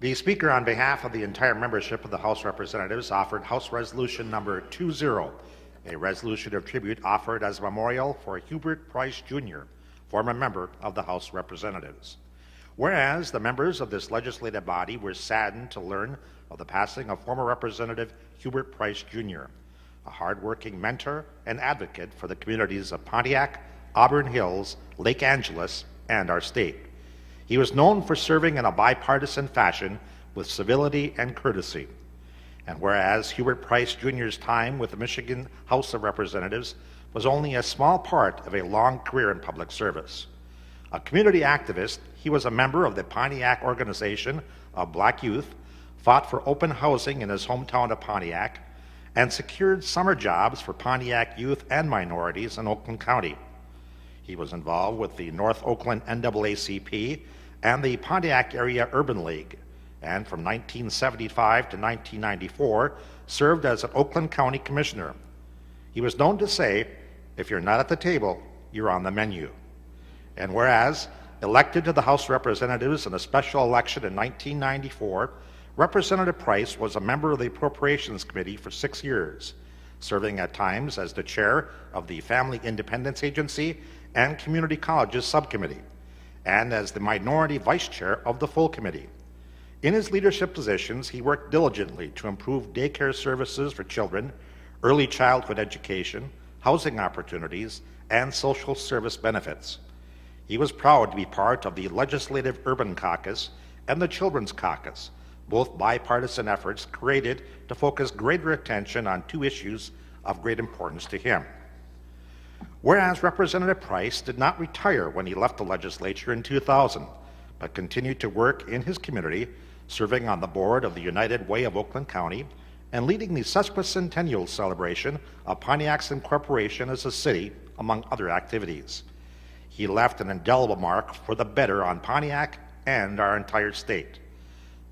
The Speaker, on behalf of the entire membership of the House of Representatives, offered House Resolution number 20, a resolution of tribute offered as a memorial for Hubert Price, Jr., former member of the House of Representatives. Whereas the members of this legislative body were saddened to learn of the passing of former Representative Hubert Price, Jr., a hard-working mentor and advocate for the communities of Pontiac, Auburn Hills, Lake Angeles, and our state. He was known for serving in a bipartisan fashion with civility and courtesy. And whereas Hubert Price Jr.'s time with the Michigan House of Representatives was only a small part of a long career in public service. A community activist, he was a member of the Pontiac Organization of Black Youth, fought for open housing in his hometown of Pontiac, and secured summer jobs for Pontiac youth and minorities in Oakland County. He was involved with the North Oakland NAACP and the Pontiac Area Urban League, and from 1975 to 1994 served as an Oakland County Commissioner. He was known to say, "If you're not at the table, you're on the menu." And whereas elected to the House of Representatives in a special election in 1994, Representative Price was a member of the Appropriations Committee for 6 years, serving at times as the chair of the Family Independence Agency and Community Colleges Subcommittee, and as the minority vice chair of the full committee. In his leadership positions, he worked diligently to improve daycare services for children, early childhood education, housing opportunities, and social service benefits. He was proud to be part of the Legislative Urban Caucus and the Children's Caucus, both bipartisan efforts created to focus greater attention on two issues of great importance to him. Whereas Representative Price did not retire when he left the legislature in 2000, but continued to work in his community, serving on the board of the United Way of Oakland County and leading the sesquicentennial celebration of Pontiac's incorporation as a city, among other activities. He left an indelible mark for the better on Pontiac and our entire state.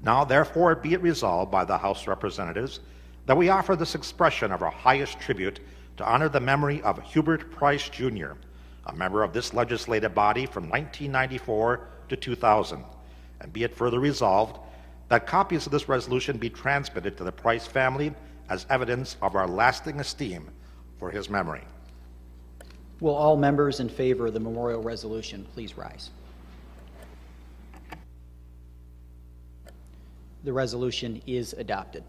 Now, therefore, be it resolved by the House of Representatives that we offer this expression of our highest tribute to honor the memory of Hubert Price, Jr., a member of this legislative body from 1994 to 2000. And be it further resolved that copies of this resolution be transmitted to the Price family as evidence of our lasting esteem for his memory. Will all members in favor of the memorial resolution please rise? The resolution is adopted.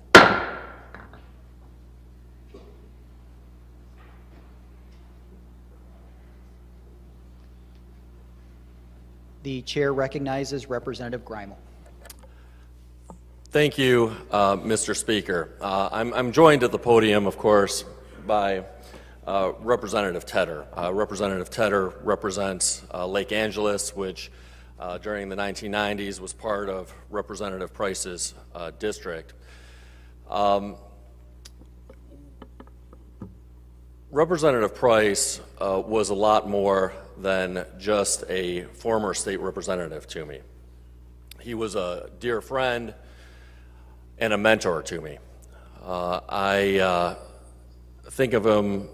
The chair recognizes Representative Greimel. Thank you, Mr. Speaker. I'm joined at the podium, of course, by Representative Tedder. Representative Tedder represents Lake Angeles, which during the 1990s was part of Representative Price's district. Representative Price was a lot more than just a former state representative to me. He was a dear friend and a mentor to me. I think of him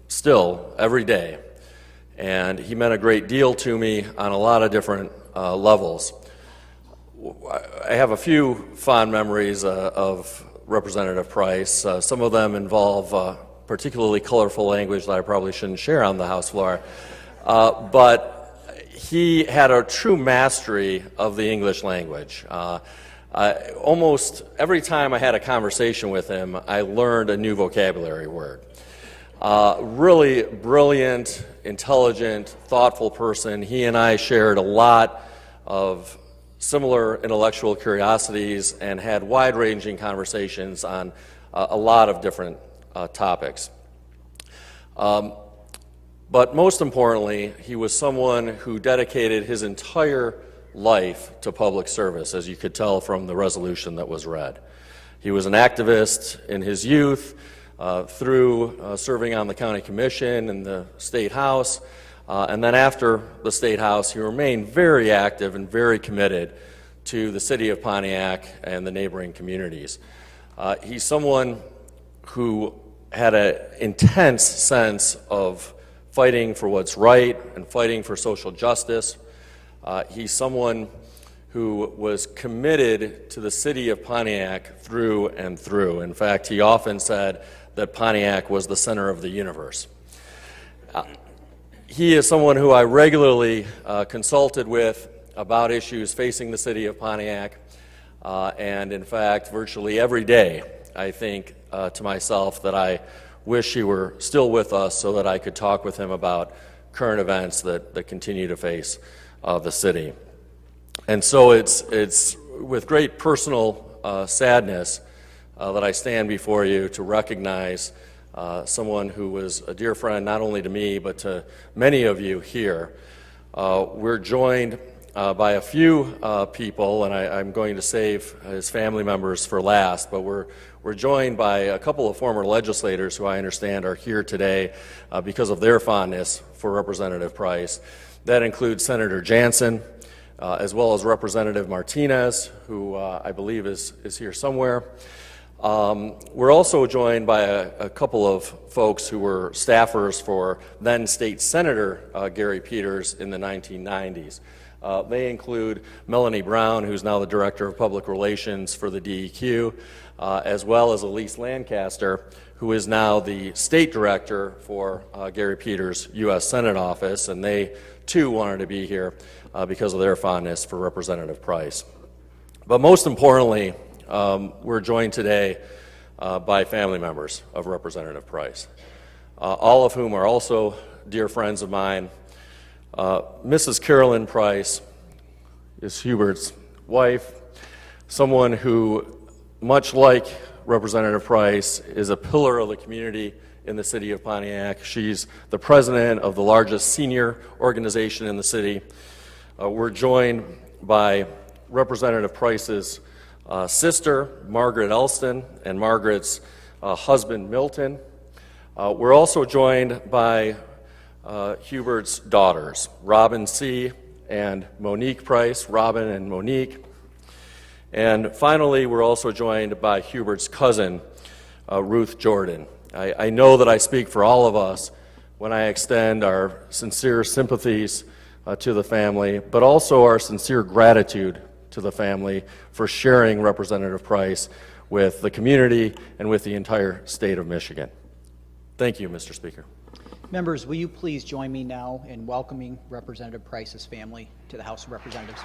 still every day, and he meant a great deal to me on a lot of different levels. I have a few fond memories of Representative Price. Some of them involve particularly colorful language that I probably shouldn't share on the House floor. But he had a true mastery of the English language. Almost every time I had a conversation with him, I learned a new vocabulary word. Really brilliant, intelligent, thoughtful person. He and I shared a lot of similar intellectual curiosities and had wide-ranging conversations on a lot of different topics. But most importantly, he was someone who dedicated his entire life to public service, as you could tell from the resolution that was read. He was an activist in his youth, through serving on the county commission and the state house, and then after the state house, he remained very active and very committed to the city of Pontiac and the neighboring communities. He's someone who had an intense sense of fighting for what's right and fighting for social justice. He's someone who was committed to the city of Pontiac through and through. In fact, he often said that Pontiac was the center of the universe. He is someone who I regularly consulted with about issues facing the city of Pontiac, and in fact, virtually every day, I think to myself that I wish he were still with us so that I could talk with him about current events that continue to face the city. And so it's with great personal sadness that I stand before you to recognize someone who was a dear friend not only to me but to many of you here. We're joined by a few people, and I'm going to save his family members for last, but we're joined by a couple of former legislators who I understand are here today because of their fondness for Representative Price. That includes Senator Jansen, as well as Representative Martinez, who I believe is here somewhere. We're also joined by a couple of folks who were staffers for then State Senator Gary Peters in the 1990s. They include Melanie Brown, who's now the Director of Public Relations for the DEQ, as well as Elise Lancaster, who is now the State Director for Gary Peters' U.S. Senate office, and they too wanted to be here because of their fondness for Representative Price. But most importantly, we're joined today by family members of Representative Price, all of whom are also dear friends of mine. Mrs. Carolyn Price is Hubert's wife, someone who, much like Representative Price, is a pillar of the community in the city of Pontiac. She's the president of the largest senior organization in the city. We're joined by Representative Price's sister, Margaret Elston, and Margaret's husband, Milton. We're also joined by Hubert's daughters, Robin C. and Monique Price, Robin and Monique. And finally, we're also joined by Hubert's cousin, Ruth Jordan. I know that I speak for all of us when I extend our sincere sympathies to the family, but also our sincere gratitude to the family for sharing Representative Price with the community and with the entire state of Michigan. Thank you, Mr. Speaker. Members, will you please join me now in welcoming Representative Price's family to the House of Representatives?